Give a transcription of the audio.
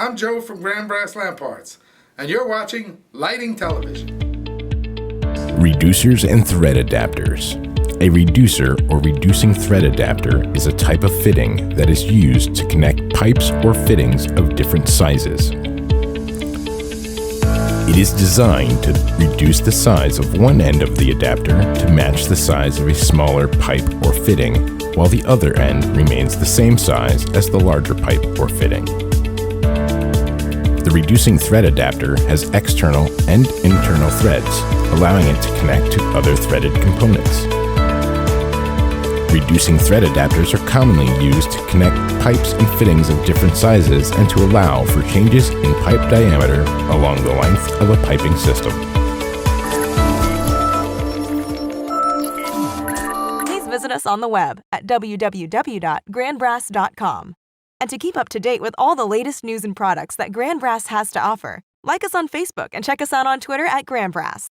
I'm Joe from Grand Brass Lamp Parts, and you're watching Lighting Television. Reducers and thread adapters. A reducer or reducing thread adapter is a type of fitting that is used to connect pipes or fittings of different sizes. It is designed to reduce the size of one end of the adapter to match the size of a smaller pipe or fitting, while the other end remains the same size as the larger pipe or fitting. The reducing thread adapter has external and internal threads, allowing it to connect to other threaded components. Reducing thread adapters are commonly used to connect pipes and fittings of different sizes and to allow for changes in pipe diameter along the length of a piping system. Please visit us on the web at www.grandbrass.com. And to keep up to date with all the latest news and products that Grand Brass has to offer, like us on Facebook and check us out on Twitter at Grand Brass.